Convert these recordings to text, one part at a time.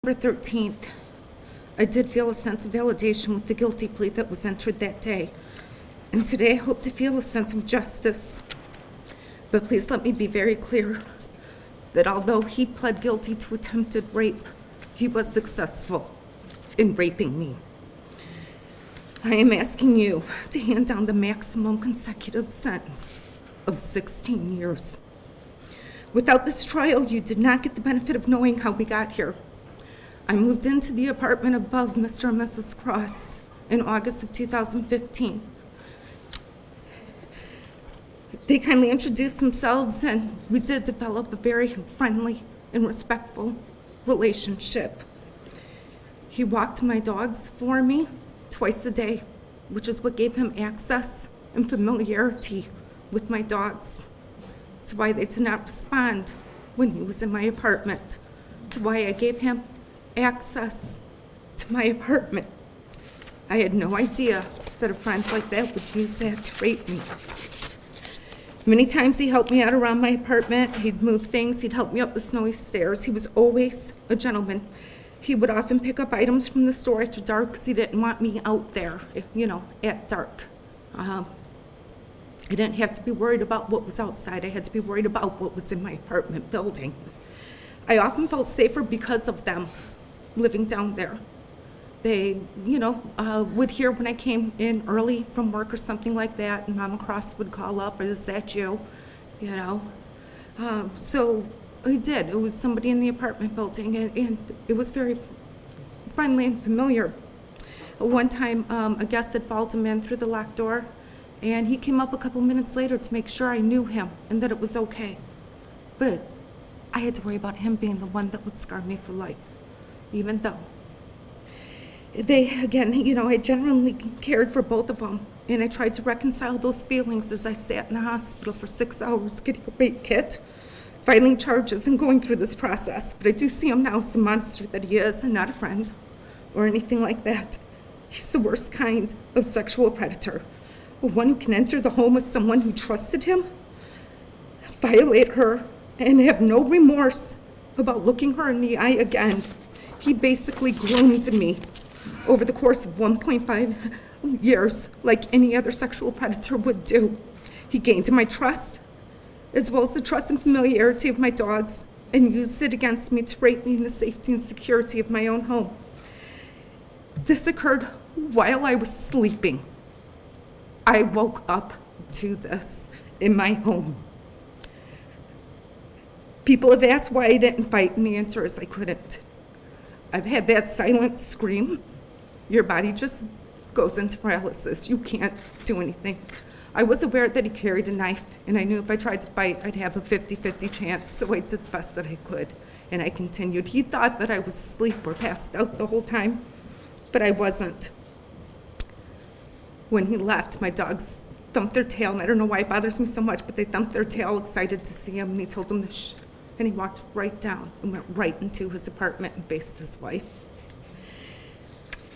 September 13th, I did feel a sense of validation with the guilty plea that was entered that day. And today I hope to feel a sense of justice. But please let me be very clear that although he pled guilty to attempted rape, he was successful in raping me. I am asking you to hand down the maximum consecutive sentence of 16 years. Without this trial, you did not get the benefit of knowing how we got here. I moved into the apartment above Mr. and Mrs. Cross in August of 2015. They kindly introduced themselves, and we did develop a very friendly and respectful relationship. He walked my dogs for me twice a day, which is what gave him access and familiarity with my dogs. It's why they did not respond when he was in my apartment. It's why I gave him access to my apartment. I had no idea that a friend like that would use that to rape me. Many times he helped me out around my apartment. He'd move things. He'd help me up the snowy stairs. He was always a gentleman. He would often pick up items from the store after dark because he didn't want me out there, at dark. I didn't have to be worried about what was outside. I had to be worried about what was in my apartment building. I often felt safer because of them living down there. They, would hear when I came in early from work or something like that, and Mama Cross would call up, is that you? So I did. It was somebody in the apartment building, and it was very friendly and familiar. One time, a guest had followed him in through the locked door, and he came up a couple minutes later to make sure I knew him and that it was okay. But I had to worry about him being the one that would scar me for life, even though I genuinely cared for both of them, and I tried to reconcile those feelings as I sat in the hospital for 6 hours getting a rape kit, filing charges, and going through this process. But I do see him now as the monster that he is, and not a friend or anything like that. He's the worst kind of sexual predator, one who can enter the home of someone who trusted him, violate her, and have no remorse about looking her in the eye again. He basically groomed me over the course of 1.5 years, like any other sexual predator would do. He gained my trust, as well as the trust and familiarity of my dogs, and used it against me to rape me in the safety and security of my own home. This occurred while I was sleeping. I woke up to this in my home. People have asked why I didn't fight, and the answer is I couldn't. I've had that silent scream. Your body just goes into paralysis. You can't do anything. I was aware that he carried a knife, and I knew if I tried to fight, I'd have a 50-50 chance, so I did the best that I could, and I continued. He thought that I was asleep or passed out the whole time, but I wasn't. When he left, my dogs thumped their tail, and I don't know why it bothers me so much, but they thumped their tail, excited to see him, and he told them to shh. And he walked right down and went right into his apartment and faced his wife.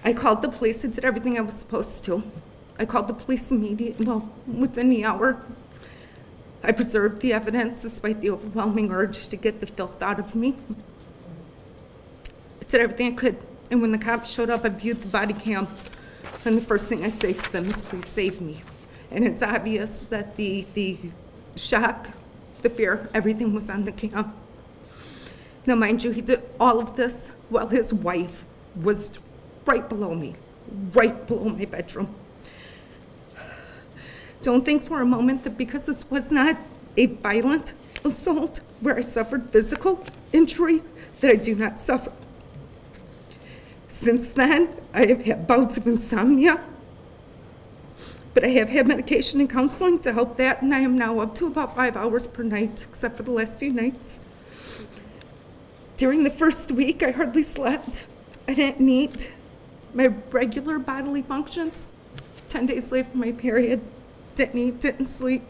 I called the police. I did everything I was supposed to. I called the police within the hour. I preserved the evidence despite the overwhelming urge to get the filth out of me. I did everything I could. And when the cops showed up, I viewed the body cam. And the first thing I say to them is, please save me. And it's obvious that the shock, the fear, everything was on the cam. Now, mind you, he did all of this while his wife was right below me, right below my bedroom. Don't think for a moment that because this was not a violent assault where I suffered physical injury, that I do not suffer. Since then, I have had bouts of insomnia, but I have had medication and counseling to help that, and I am now up to about 5 hours per night, except for the last few nights. During the first week, I hardly slept. I didn't meet my regular bodily functions. 10 days late from my period, didn't eat, didn't sleep.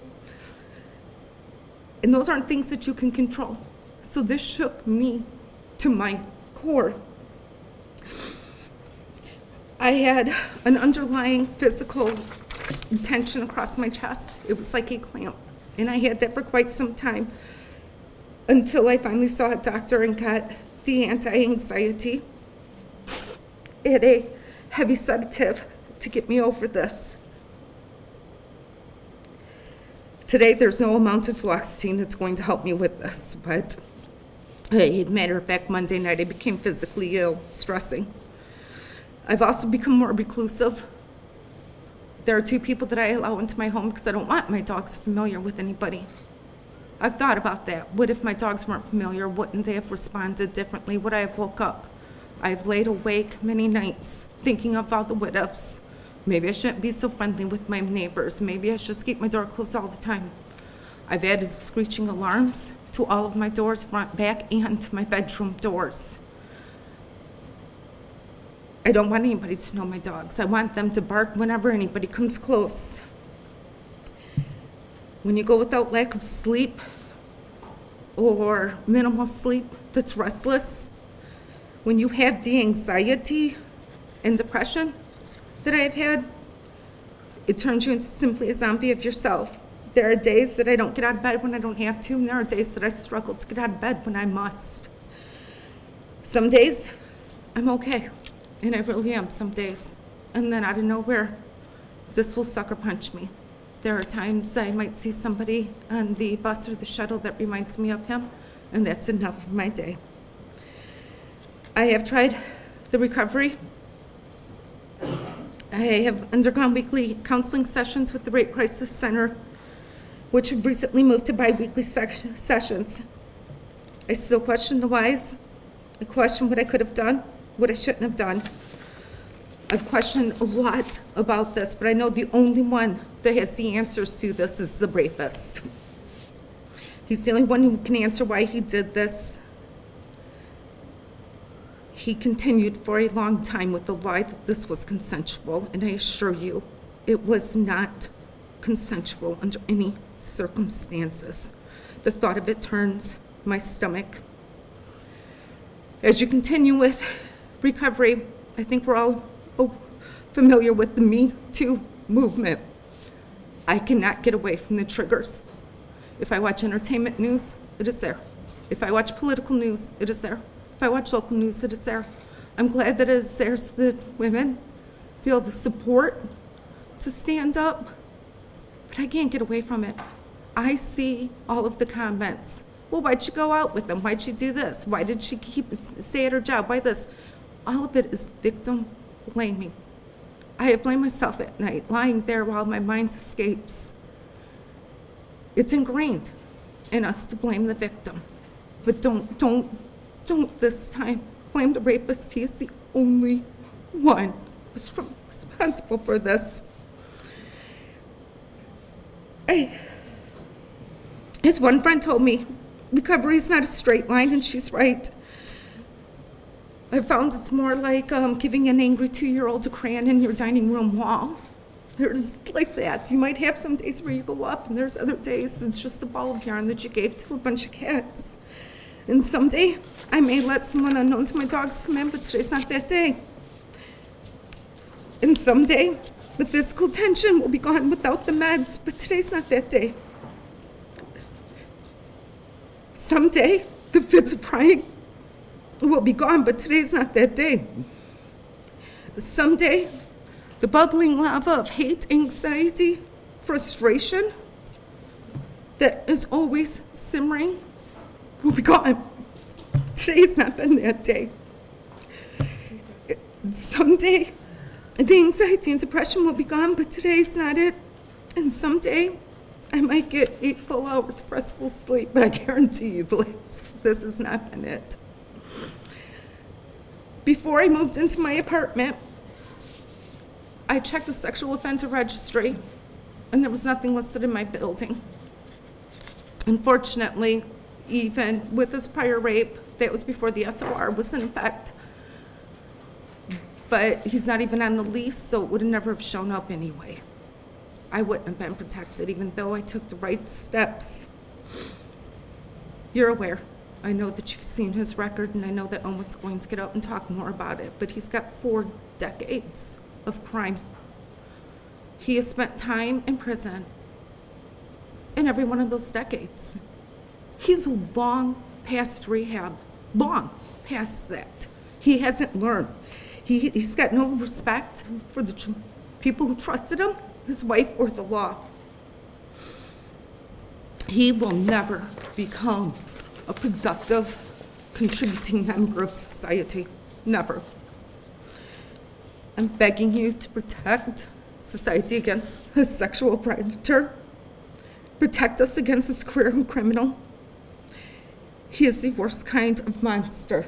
And those aren't things that you can control. So this shook me to my core. I had an underlying physical tension across my chest. It was like a clamp, and I had that for quite some time until I finally saw a doctor and got the anti-anxiety, and a heavy sedative to get me over this. Today, there's no amount of fluoxetine that's going to help me with this, but matter of fact, Monday night I became physically ill, stressing. I've also become more reclusive. There are 2 people that I allow into my home because I don't want my dogs familiar with anybody. I've thought about that. What if my dogs weren't familiar? Wouldn't they have responded differently? Would I have woke up? I've laid awake many nights thinking of all the what ifs. Maybe I shouldn't be so friendly with my neighbors. Maybe I should just keep my door closed all the time. I've added screeching alarms to all of my doors, front, back, and to my bedroom doors. I don't want anybody to know my dogs. I want them to bark whenever anybody comes close. When you go without lack of sleep or minimal sleep that's restless, when you have the anxiety and depression that I've had, it turns you into simply a zombie of yourself. There are days that I don't get out of bed when I don't have to, and there are days that I struggle to get out of bed when I must. Some days, I'm okay, and I really am some days. And then out of nowhere, this will sucker punch me. There are times I might see somebody on the bus or the shuttle that reminds me of him, and that's enough for my day. I have tried the recovery. I have undergone weekly counseling sessions with the Rape Crisis Center, which have recently moved to bi-weekly sessions. I still question the whys. I question what I could have done, what I shouldn't have done. I've questioned a lot about this, but I know the only one that has the answers to this is the rapist. He's the only one who can answer why he did this. He continued for a long time with the lie that this was consensual, and I assure you, it was not consensual under any circumstances. The thought of it turns my stomach. As you continue with recovery, I think we're all familiar with the Me Too movement. I cannot get away from the triggers. If I watch entertainment news, it is there. If I watch political news, it is there. If I watch local news, it is there. I'm glad that it is there so that women feel the support to stand up, but I can't get away from it. I see all of the comments. Well, why'd she go out with them? Why'd she do this? Why did she stay at her job? Why this? All of it is victim blaming. I blame myself at night, lying there while my mind escapes. It's ingrained in us to blame the victim, but don't this time blame the rapist. He is the only one who's responsible for this. As one friend told me, recovery is not a straight line, and she's right. I found it's more like giving an angry 2-year-old a crayon in your dining room wall. There's like that. You might have some days where you go up, and there's other days it's just a ball of yarn that you gave to a bunch of cats. And someday, I may let someone unknown to my dogs come in, but today's not that day. And someday, the physical tension will be gone without the meds, but today's not that day. Someday, the fits of crying will be gone, but today's not that day. Someday, the bubbling lava of hate, anxiety, frustration that is always simmering will be gone. Today's not been that day. Someday, the anxiety and depression will be gone, but today's not it. And someday, I might get 8 full hours of restful sleep, but I guarantee you this has not been it. Before I moved into my apartment, I checked the sexual offender registry, and there was nothing listed in my building. Unfortunately, even with this prior rape, that was before the SOR was in effect, but he's not even on the lease, so it would have never have shown up anyway. I wouldn't have been protected, even though I took the right steps. You're aware. I know that you've seen his record, and I know that Owen's going to get out and talk more about it, but he's got 4 decades of crime. He has spent time in prison in every one of those decades. He's long past rehab, long past that. He hasn't learned. He's got no respect for the people who trusted him, his wife, or the law. He will never become a productive, contributing member of society. Never. I'm begging you to protect society against this sexual predator. Protect us against this career criminal. He is the worst kind of monster.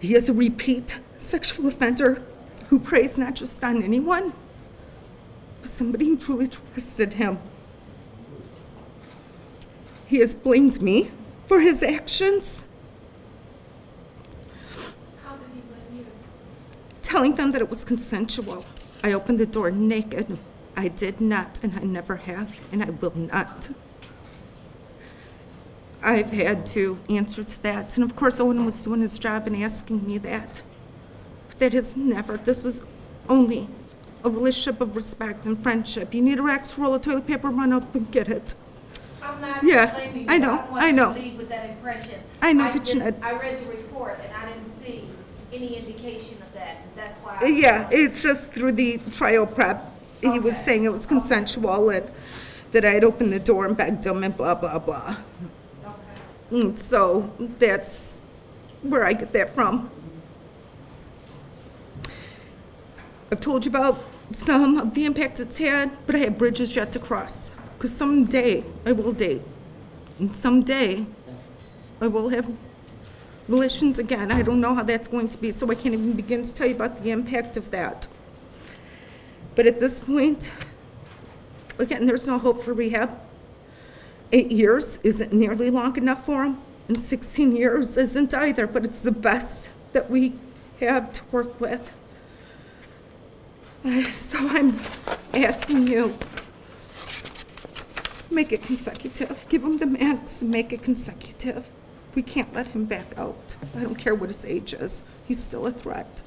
He is a repeat sexual offender who preys not just on anyone, but somebody who truly trusted him. He has blamed me for his actions. How did he blame you? Telling them that it was consensual. I opened the door naked. I did not, and I never have, and I will not. I've had to answer to that. And of course, Owen was doing his job and asking me that. But that is never, this was only a relationship of respect and friendship. You need a Rex roll of toilet paper, run up and get it. I'm not Yeah, blaming you. I know, don't want I know. you to leave with that impression. I know that you had. I read the report and I didn't see any indication of that. That's why. Yeah, it's just through the trial prep. He was Okay. saying it was consensual and that I had opened the door and begged him and blah, blah, blah. Okay. And so that's where I get that from. I've told you about some of the impact it's had, but I have bridges yet to cross. Because someday I will date. And someday I will have relations again. I don't know how that's going to be, so I can't even begin to tell you about the impact of that. But at this point, again, there's no hope for rehab. 8 years isn't nearly long enough for him, and 16 years isn't either, but it's the best that we have to work with. So I'm asking you, make it consecutive. Give him the max and make it consecutive. We can't let him back out. I don't care what his age is. He's still a threat.